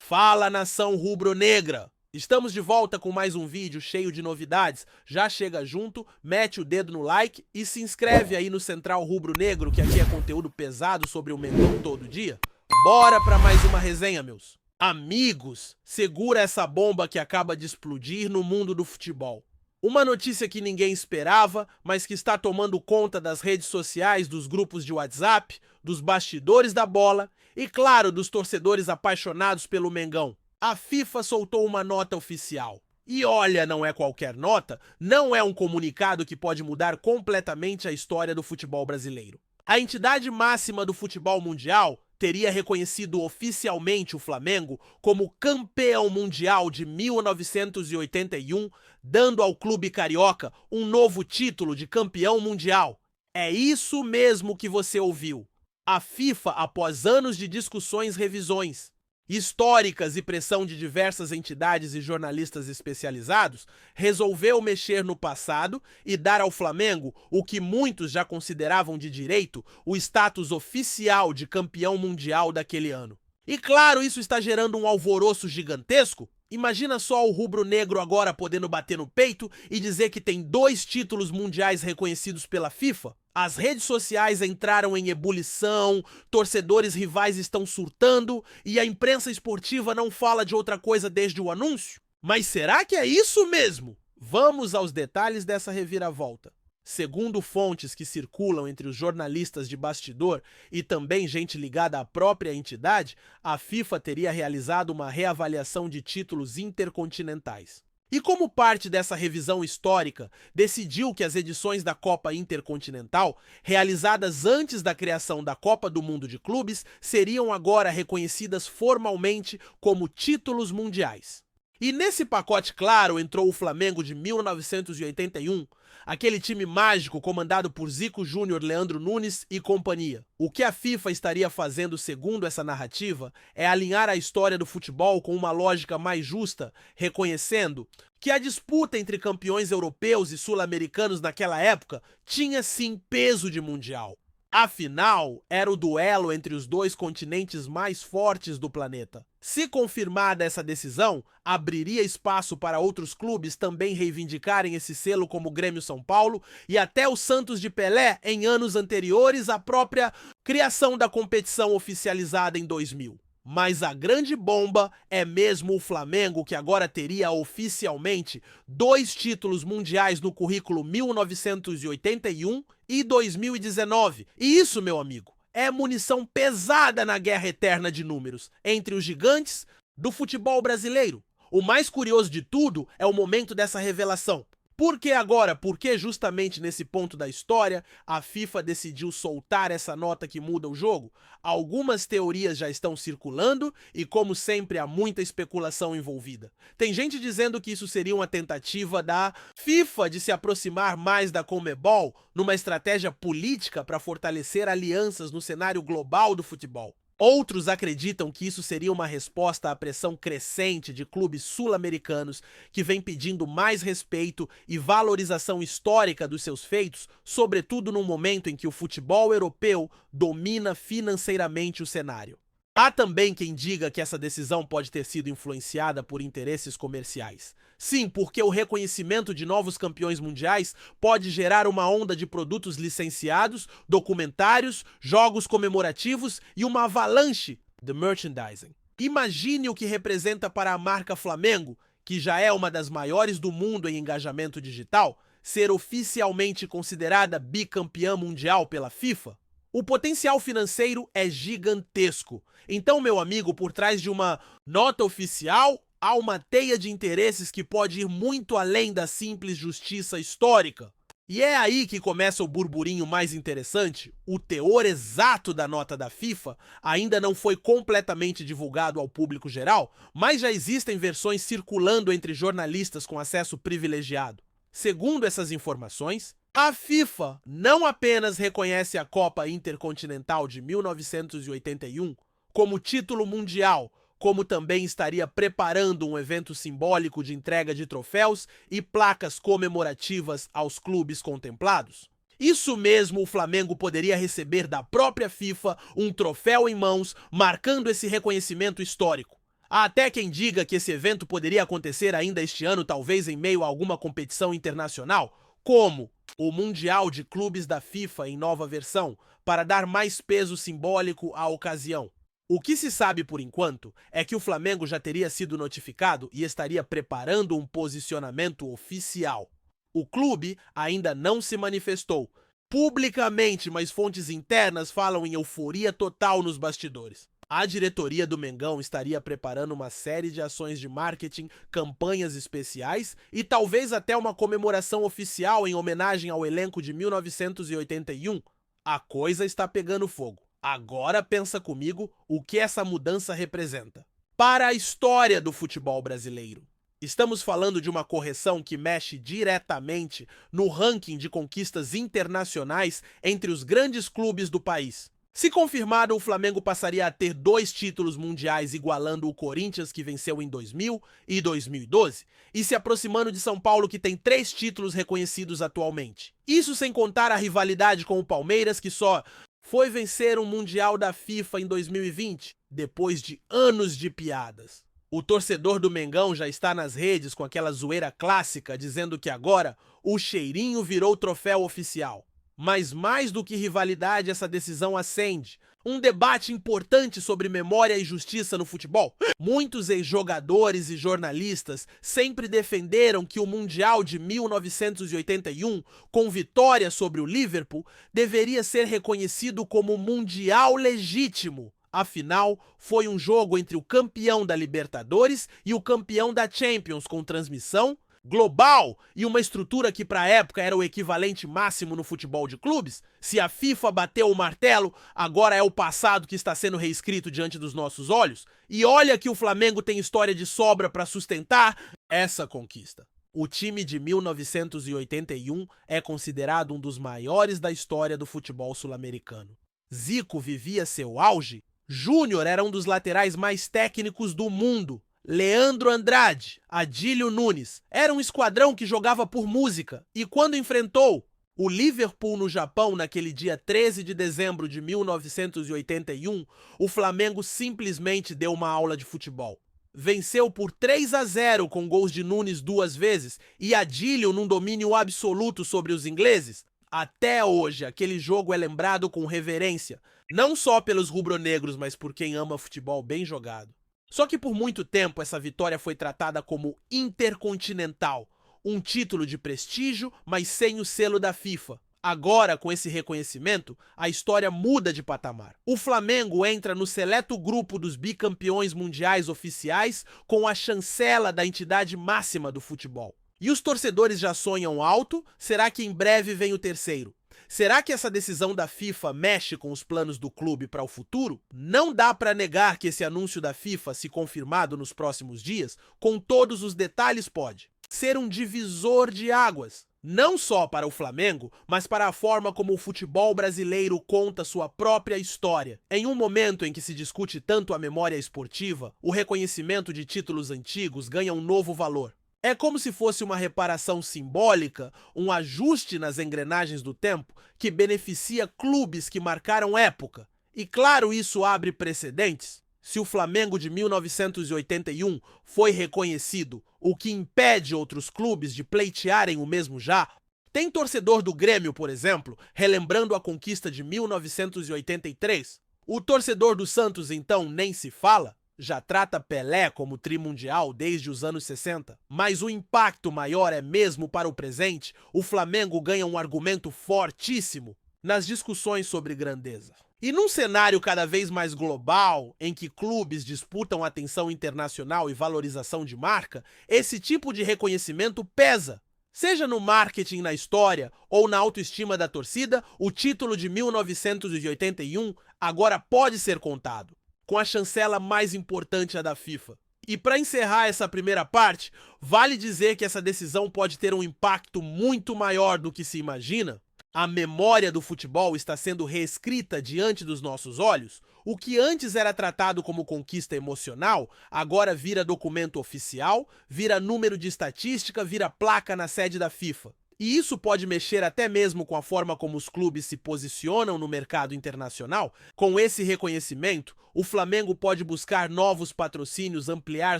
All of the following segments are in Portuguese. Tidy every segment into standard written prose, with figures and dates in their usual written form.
Fala, nação rubro-negra! Estamos de volta com mais um vídeo cheio de novidades. Já chega junto, mete o dedo no like e se inscreve aí no Central Rubro-Negro, que aqui é conteúdo pesado sobre o Mengão todo dia. Bora pra mais uma resenha, meus amigos! Segura essa bomba que acaba de explodir no mundo do futebol. Uma notícia que ninguém esperava, mas que está tomando conta das redes sociais, dos grupos de WhatsApp, dos bastidores da bola e, claro, dos torcedores apaixonados pelo Mengão. A FIFA soltou uma nota oficial. E olha, não é qualquer nota, não é um comunicado que pode mudar completamente a história do futebol brasileiro. A entidade máxima do futebol mundial teria reconhecido oficialmente o Flamengo como campeão mundial de 1981, dando ao clube carioca um novo título de campeão mundial. É isso mesmo que você ouviu. A FIFA, após anos de discussões e revisões históricas e pressão de diversas entidades e jornalistas especializados, resolveu mexer no passado e dar ao Flamengo o que muitos já consideravam de direito, o status oficial de campeão mundial daquele ano. E claro, isso está gerando um alvoroço gigantesco. Imagina só o rubro-negro agora podendo bater no peito e dizer que tem 2 títulos mundiais reconhecidos pela FIFA. As redes sociais entraram em ebulição, torcedores rivais estão surtando e a imprensa esportiva não fala de outra coisa desde o anúncio? Mas será que é isso mesmo? Vamos aos detalhes dessa reviravolta. Segundo fontes que circulam entre os jornalistas de bastidor e também gente ligada à própria entidade, a FIFA teria realizado uma reavaliação de títulos intercontinentais. E como parte dessa revisão histórica, decidiu que as edições da Copa Intercontinental, realizadas antes da criação da Copa do Mundo de Clubes, seriam agora reconhecidas formalmente como títulos mundiais. E nesse pacote, claro, entrou o Flamengo de 1981, aquele time mágico comandado por Zico Júnior, Leandro Nunes e companhia. O que a FIFA estaria fazendo, segundo essa narrativa, é alinhar a história do futebol com uma lógica mais justa, reconhecendo que a disputa entre campeões europeus e sul-americanos naquela época tinha sim peso de mundial. Afinal, era o duelo entre os 2 continentes mais fortes do planeta. Se confirmada essa decisão, abriria espaço para outros clubes também reivindicarem esse selo, como o Grêmio São Paulo e até o Santos de Pelé em anos anteriores à própria criação da competição oficializada em 2000. Mas a grande bomba é mesmo o Flamengo, que agora teria oficialmente 2 títulos mundiais no currículo 1981 e 2019. E isso, meu amigo, é munição pesada na guerra eterna de números entre os gigantes do futebol brasileiro. O mais curioso de tudo é o momento dessa revelação. Por que agora? Porque justamente nesse ponto da história, a FIFA decidiu soltar essa nota que muda o jogo? Algumas teorias já estão circulando e, como sempre, há muita especulação envolvida. Tem gente dizendo que isso seria uma tentativa da FIFA de se aproximar mais da Conmebol numa estratégia política para fortalecer alianças no cenário global do futebol. Outros acreditam que isso seria uma resposta à pressão crescente de clubes sul-americanos que vem pedindo mais respeito e valorização histórica dos seus feitos, sobretudo num momento em que o futebol europeu domina financeiramente o cenário. Há também quem diga que essa decisão pode ter sido influenciada por interesses comerciais. Sim, porque o reconhecimento de novos campeões mundiais pode gerar uma onda de produtos licenciados, documentários, jogos comemorativos e uma avalanche de merchandising. Imagine o que representa para a marca Flamengo, que já é uma das maiores do mundo em engajamento digital, ser oficialmente considerada bicampeã mundial pela FIFA. O potencial financeiro é gigantesco. Então, meu amigo, por trás de uma nota oficial, há uma teia de interesses que pode ir muito além da simples justiça histórica. E é aí que começa o burburinho mais interessante. O teor exato da nota da FIFA ainda não foi completamente divulgado ao público geral, mas já existem versões circulando entre jornalistas com acesso privilegiado. Segundo essas informações, a FIFA não apenas reconhece a Copa Intercontinental de 1981 como título mundial, como também estaria preparando um evento simbólico de entrega de troféus e placas comemorativas aos clubes contemplados. Isso mesmo, o Flamengo poderia receber da própria FIFA um troféu em mãos, marcando esse reconhecimento histórico. Há até quem diga que esse evento poderia acontecer ainda este ano, talvez em meio a alguma competição internacional, como o Mundial de Clubes da FIFA em nova versão, para dar mais peso simbólico à ocasião. O que se sabe por enquanto é que o Flamengo já teria sido notificado e estaria preparando um posicionamento oficial. O clube ainda não se manifestou publicamente, mas fontes internas falam em euforia total nos bastidores. A diretoria do Mengão estaria preparando uma série de ações de marketing, campanhas especiais e talvez até uma comemoração oficial em homenagem ao elenco de 1981. A coisa está pegando fogo. Agora pensa comigo o que essa mudança representa para a história do futebol brasileiro. Estamos falando de uma correção que mexe diretamente no ranking de conquistas internacionais entre os grandes clubes do país. Se confirmado, o Flamengo passaria a ter 2 títulos mundiais igualando o Corinthians, que venceu em 2000 e 2012, e se aproximando de São Paulo, que tem 3 títulos reconhecidos atualmente. Isso sem contar a rivalidade com o Palmeiras, que só foi vencer um Mundial da FIFA em 2020, depois de anos de piadas. O torcedor do Mengão já está nas redes com aquela zoeira clássica, dizendo que agora o cheirinho virou troféu oficial. Mas mais do que rivalidade, essa decisão acende um debate importante sobre memória e justiça no futebol. Muitos ex-jogadores e jornalistas sempre defenderam que o Mundial de 1981, com vitória sobre o Liverpool, deveria ser reconhecido como Mundial legítimo. Afinal, foi um jogo entre o campeão da Libertadores e o campeão da Champions, com transmissão global e uma estrutura que para a época era o equivalente máximo no futebol de clubes. Se a FIFA bateu o martelo, agora é o passado que está sendo reescrito diante dos nossos olhos. E olha que o Flamengo tem história de sobra para sustentar essa conquista. O time de 1981 é considerado um dos maiores da história do futebol sul-americano. Zico vivia seu auge. Júnior era um dos laterais mais técnicos do mundo. Leandro Andrade, Adílio Nunes, era um esquadrão que jogava por música. E quando enfrentou o Liverpool no Japão naquele dia 13 de dezembro de 1981, o Flamengo simplesmente deu uma aula de futebol. Venceu por 3-0 com gols de Nunes 2 vezes e Adílio num domínio absoluto sobre os ingleses. Até hoje, aquele jogo é lembrado com reverência, não só pelos rubro-negros, mas por quem ama futebol bem jogado. Só que por muito tempo essa vitória foi tratada como intercontinental, um título de prestígio, mas sem o selo da FIFA. Agora, com esse reconhecimento, a história muda de patamar. O Flamengo entra no seleto grupo dos bicampeões mundiais oficiais com a chancela da entidade máxima do futebol. E os torcedores já sonham alto? Será que em breve vem o terceiro? Será que essa decisão da FIFA mexe com os planos do clube para o futuro? Não dá para negar que esse anúncio da FIFA, se confirmado nos próximos dias, com todos os detalhes pode ser um divisor de águas. Não só para o Flamengo, mas para a forma como o futebol brasileiro conta sua própria história. Em um momento em que se discute tanto a memória esportiva, o reconhecimento de títulos antigos ganha um novo valor. É como se fosse uma reparação simbólica, um ajuste nas engrenagens do tempo que beneficia clubes que marcaram época. E claro, isso abre precedentes. Se o Flamengo de 1981 foi reconhecido, o que impede outros clubes de pleitearem o mesmo já? Tem torcedor do Grêmio, por exemplo, relembrando a conquista de 1983. O torcedor do Santos, então, nem se fala. Já trata Pelé como trimundial desde os anos 60. Mas o impacto maior é mesmo para o presente. O Flamengo ganha um argumento fortíssimo nas discussões sobre grandeza. E num cenário cada vez mais global, em que clubes disputam atenção internacional e valorização de marca, esse tipo de reconhecimento pesa. Seja no marketing na história ou na autoestima da torcida, o título de 1981 agora pode ser contado com a chancela mais importante, a da FIFA. E para encerrar essa primeira parte, vale dizer que essa decisão pode ter um impacto muito maior do que se imagina. A memória do futebol está sendo reescrita diante dos nossos olhos. O que antes era tratado como conquista emocional, agora vira documento oficial, vira número de estatística, vira placa na sede da FIFA. E isso pode mexer até mesmo com a forma como os clubes se posicionam no mercado internacional. Com esse reconhecimento, o Flamengo pode buscar novos patrocínios, ampliar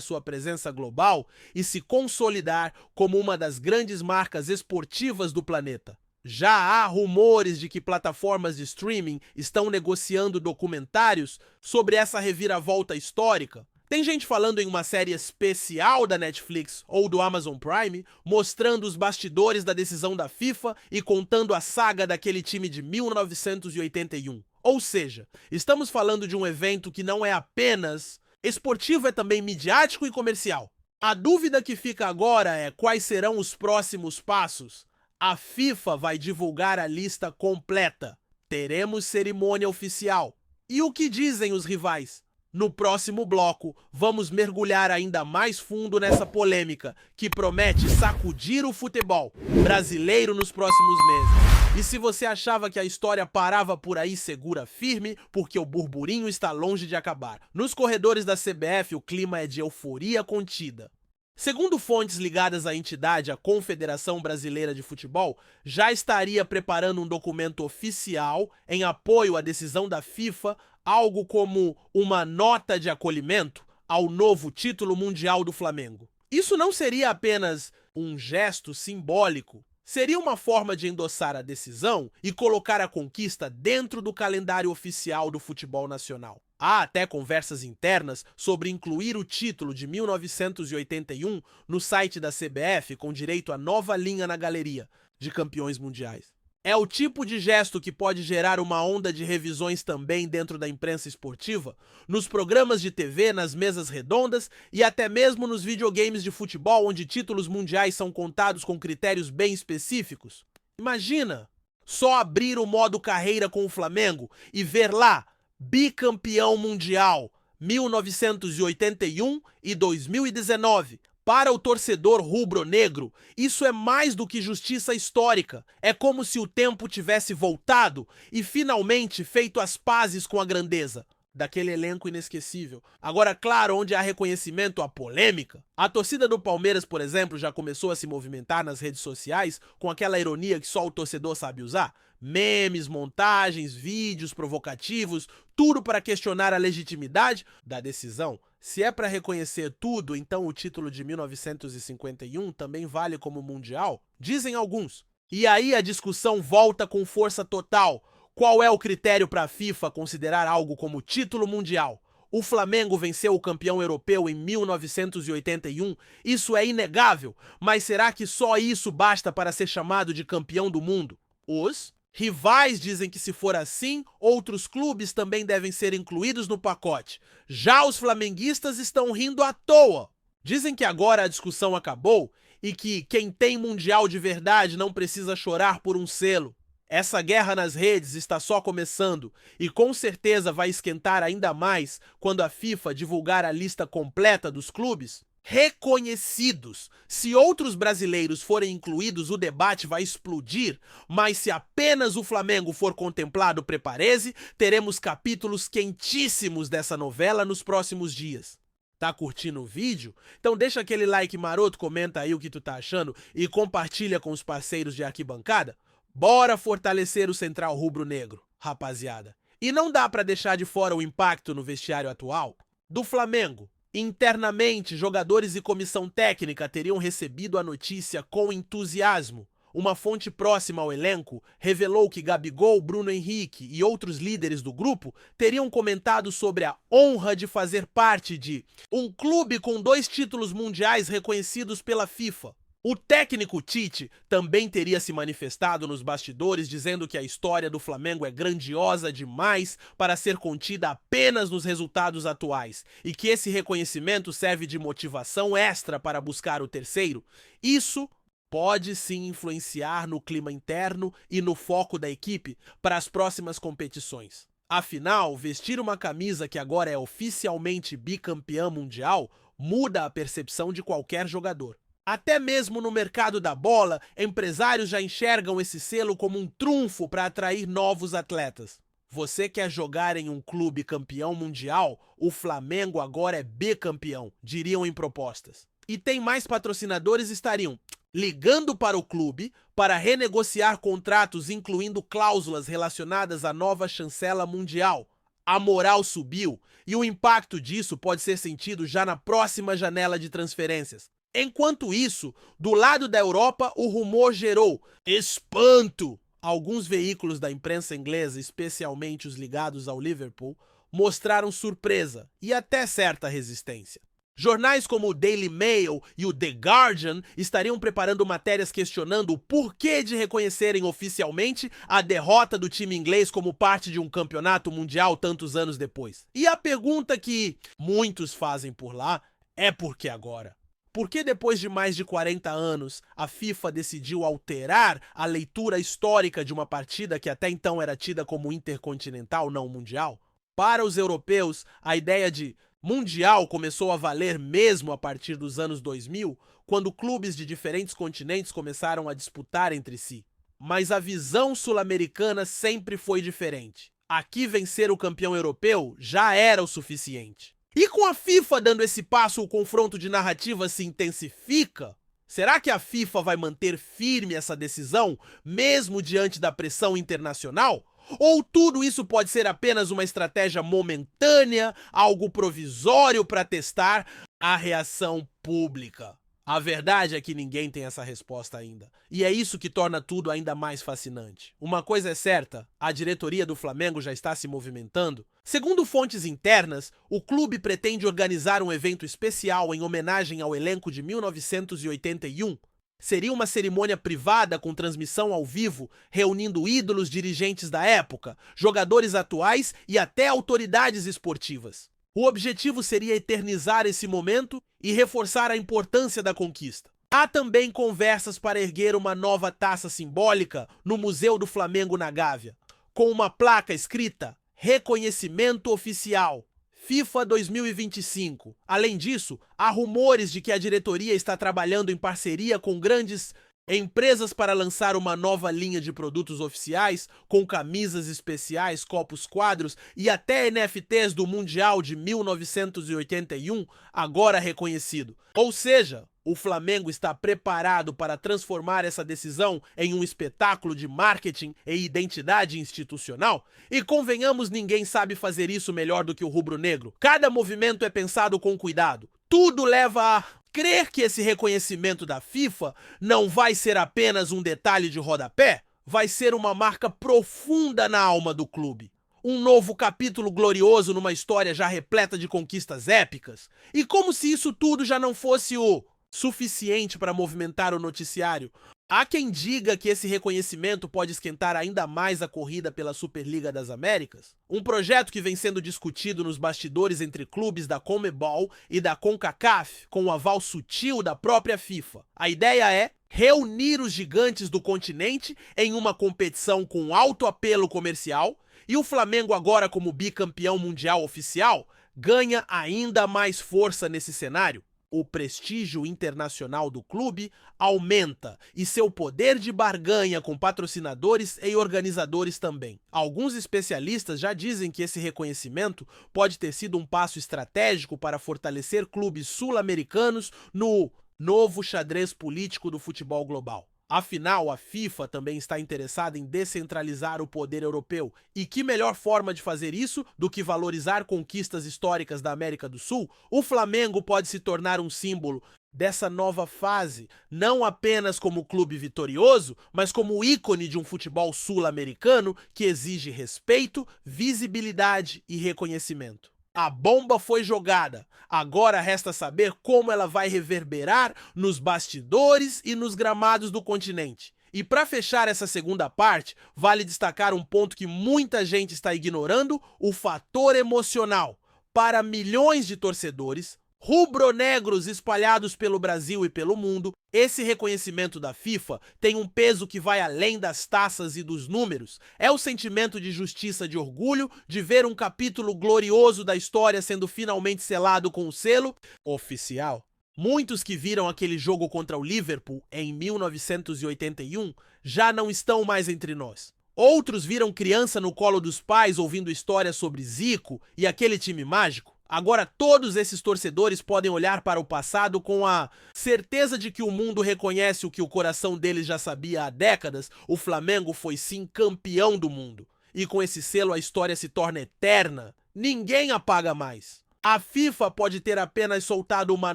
sua presença global e se consolidar como uma das grandes marcas esportivas do planeta. Já há rumores de que plataformas de streaming estão negociando documentários sobre essa reviravolta histórica. Tem gente falando em uma série especial da Netflix ou do Amazon Prime, mostrando os bastidores da decisão da FIFA e contando a saga daquele time de 1981. Ou seja, estamos falando de um evento que não é apenas esportivo, é também midiático e comercial. A dúvida que fica agora é quais serão os próximos passos. A FIFA vai divulgar a lista completa. Teremos cerimônia oficial. E o que dizem os rivais? No próximo bloco, vamos mergulhar ainda mais fundo nessa polêmica que promete sacudir o futebol brasileiro nos próximos meses. E se você achava que a história parava por aí, segura firme, porque o burburinho está longe de acabar. Nos corredores da CBF, o clima é de euforia contida. Segundo fontes ligadas à entidade, a Confederação Brasileira de Futebol já estaria preparando um documento oficial em apoio à decisão da FIFA, algo como uma nota de acolhimento ao novo título mundial do Flamengo. Isso não seria apenas um gesto simbólico, seria uma forma de endossar a decisão e colocar a conquista dentro do calendário oficial do futebol nacional. Há até conversas internas sobre incluir o título de 1981 no site da CBF com direito a nova linha na galeria de campeões mundiais. É o tipo de gesto que pode gerar uma onda de revisões também dentro da imprensa esportiva, nos programas de TV, nas mesas redondas e até mesmo nos videogames de futebol, onde títulos mundiais são contados com critérios bem específicos. Imagina só abrir o modo carreira com o Flamengo e ver lá bicampeão mundial 1981 e 2019. Para o torcedor rubro-negro, isso é mais do que justiça histórica. É como se o tempo tivesse voltado e finalmente feito as pazes com a grandeza daquele elenco inesquecível. Agora, claro, onde há reconhecimento, há polêmica. A torcida do Palmeiras, por exemplo, já começou a se movimentar nas redes sociais com aquela ironia que só o torcedor sabe usar. Memes, montagens, vídeos provocativos, tudo para questionar a legitimidade da decisão. Se é para reconhecer tudo, então o título de 1951 também vale como mundial? Dizem alguns. E aí a discussão volta com força total. Qual é o critério para a FIFA considerar algo como título mundial? O Flamengo venceu o campeão europeu em 1981, isso é inegável, mas será que só isso basta para ser chamado de campeão do mundo? Os rivais dizem que, se for assim, outros clubes também devem ser incluídos no pacote. Já os flamenguistas estão rindo à toa. Dizem que agora a discussão acabou e que quem tem mundial de verdade não precisa chorar por um selo. Essa guerra nas redes está só começando e com certeza vai esquentar ainda mais quando a FIFA divulgar a lista completa dos clubes reconhecidos. Se outros brasileiros forem incluídos, o debate vai explodir, mas se apenas o Flamengo for contemplado, prepare-se, teremos capítulos quentíssimos dessa novela nos próximos dias. Tá curtindo o vídeo? Então deixa aquele like maroto, comenta aí o que tu tá achando e compartilha com os parceiros de arquibancada. Bora fortalecer o Central Rubro-Negro, rapaziada. E não dá pra deixar de fora o impacto no vestiário atual do Flamengo. Internamente, jogadores e comissão técnica teriam recebido a notícia com entusiasmo. Uma fonte próxima ao elenco revelou que Gabigol, Bruno Henrique e outros líderes do grupo teriam comentado sobre a honra de fazer parte de um clube com 2 títulos mundiais reconhecidos pela FIFA. O técnico Tite também teria se manifestado nos bastidores dizendo que a história do Flamengo é grandiosa demais para ser contida apenas nos resultados atuais e que esse reconhecimento serve de motivação extra para buscar o terceiro. Isso pode sim influenciar no clima interno e no foco da equipe para as próximas competições. Afinal, vestir uma camisa que agora é oficialmente bicampeã mundial muda a percepção de qualquer jogador. Até mesmo no mercado da bola, empresários já enxergam esse selo como um trunfo para atrair novos atletas. Você quer jogar em um clube campeão mundial? O Flamengo agora é bicampeão, diriam em propostas. E tem mais patrocinadores estariam ligando para o clube para renegociar contratos incluindo cláusulas relacionadas à nova chancela mundial. A moral subiu e o impacto disso pode ser sentido já na próxima janela de transferências. Enquanto isso, do lado da Europa, o rumor gerou espanto. Alguns veículos da imprensa inglesa, especialmente os ligados ao Liverpool, mostraram surpresa e até certa resistência. Jornais como o Daily Mail e o The Guardian estariam preparando matérias questionando o porquê de reconhecerem oficialmente a derrota do time inglês como parte de um campeonato mundial tantos anos depois. E a pergunta que muitos fazem por lá é por que agora? Por que depois de mais de 40 anos a FIFA decidiu alterar a leitura histórica de uma partida que até então era tida como intercontinental, não mundial? Para os europeus, a ideia de mundial começou a valer mesmo a partir dos anos 2000, quando clubes de diferentes continentes começaram a disputar entre si. Mas a visão sul-americana sempre foi diferente. Aqui vencer o campeão europeu já era o suficiente. E com a FIFA dando esse passo, o confronto de narrativa se intensifica? Será que a FIFA vai manter firme essa decisão, mesmo diante da pressão internacional? Ou tudo isso pode ser apenas uma estratégia momentânea, algo provisório para testar a reação pública? A verdade é que ninguém tem essa resposta ainda. E é isso que torna tudo ainda mais fascinante. Uma coisa é certa, a diretoria do Flamengo já está se movimentando. Segundo fontes internas, o clube pretende organizar um evento especial em homenagem ao elenco de 1981. Seria uma cerimônia privada com transmissão ao vivo, reunindo ídolos dirigentes da época, jogadores atuais e até autoridades esportivas. O objetivo seria eternizar esse momento e reforçar a importância da conquista. Há também conversas para erguer uma nova taça simbólica no Museu do Flamengo na Gávea, com uma placa escrita Reconhecimento Oficial, FIFA 2025. Além disso, há rumores de que a diretoria está trabalhando em parceria com grandes empresas para lançar uma nova linha de produtos oficiais, com camisas especiais, copos quadros e até NFTs do Mundial de 1981, agora reconhecido. Ou seja, o Flamengo está preparado para transformar essa decisão em um espetáculo de marketing e identidade institucional? E convenhamos, ninguém sabe fazer isso melhor do que o rubro-negro. Cada movimento é pensado com cuidado. Tudo leva a crer que esse reconhecimento da FIFA não vai ser apenas um detalhe de rodapé, vai ser uma marca profunda na alma do clube. Um novo capítulo glorioso numa história já repleta de conquistas épicas. E como se isso tudo já não fosse o suficiente para movimentar o noticiário, há quem diga que esse reconhecimento pode esquentar ainda mais a corrida pela Superliga das Américas, um projeto que vem sendo discutido nos bastidores entre clubes da CONMEBOL e da CONCACAF, com o aval sutil da própria FIFA. A ideia é reunir os gigantes do continente em uma competição com alto apelo comercial, e o Flamengo, agora como bicampeão mundial oficial, ganha ainda mais força nesse cenário. O prestígio internacional do clube aumenta e seu poder de barganha com patrocinadores e organizadores também. Alguns especialistas já dizem que esse reconhecimento pode ter sido um passo estratégico para fortalecer clubes sul-americanos no novo xadrez político do futebol global. Afinal, a FIFA também está interessada em descentralizar o poder europeu. E que melhor forma de fazer isso do que valorizar conquistas históricas da América do Sul? O Flamengo pode se tornar um símbolo dessa nova fase, não apenas como clube vitorioso, mas como ícone de um futebol sul-americano que exige respeito, visibilidade e reconhecimento. A bomba foi jogada, agora resta saber como ela vai reverberar nos bastidores e nos gramados do continente. E para fechar essa segunda parte, vale destacar um ponto que muita gente está ignorando: o fator emocional. Para milhões de torcedores rubro-negros espalhados pelo Brasil e pelo mundo, esse reconhecimento da FIFA tem um peso que vai além das taças e dos números. É o sentimento de justiça, de orgulho, de ver um capítulo glorioso da história sendo finalmente selado com o selo oficial. Muitos que viram aquele jogo contra o Liverpool em 1981 já não estão mais entre nós. Outros viram criança no colo dos pais ouvindo histórias sobre Zico e aquele time mágico. Agora todos esses torcedores podem olhar para o passado com a certeza de que o mundo reconhece o que o coração deles já sabia há décadas: o Flamengo foi sim campeão do mundo. E com esse selo a história se torna eterna. Ninguém apaga mais. A FIFA pode ter apenas soltado uma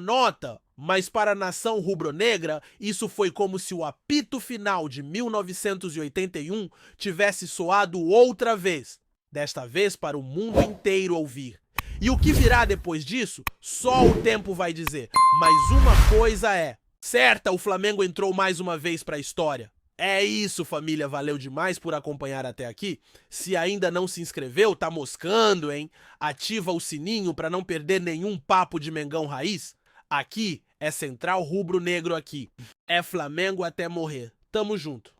nota, mas para a nação rubro-negra, isso foi como se o apito final de 1981 tivesse soado outra vez. Desta vez para o mundo inteiro ouvir. E o que virá depois disso, só o tempo vai dizer. Mas uma coisa é certa, o Flamengo entrou mais uma vez para a história. É isso, família, valeu demais por acompanhar até aqui. Se ainda não se inscreveu, tá moscando, hein? Ativa o sininho para não perder nenhum papo de Mengão Raiz. Aqui é Central Rubro Negro aqui. É Flamengo até morrer. Tamo junto.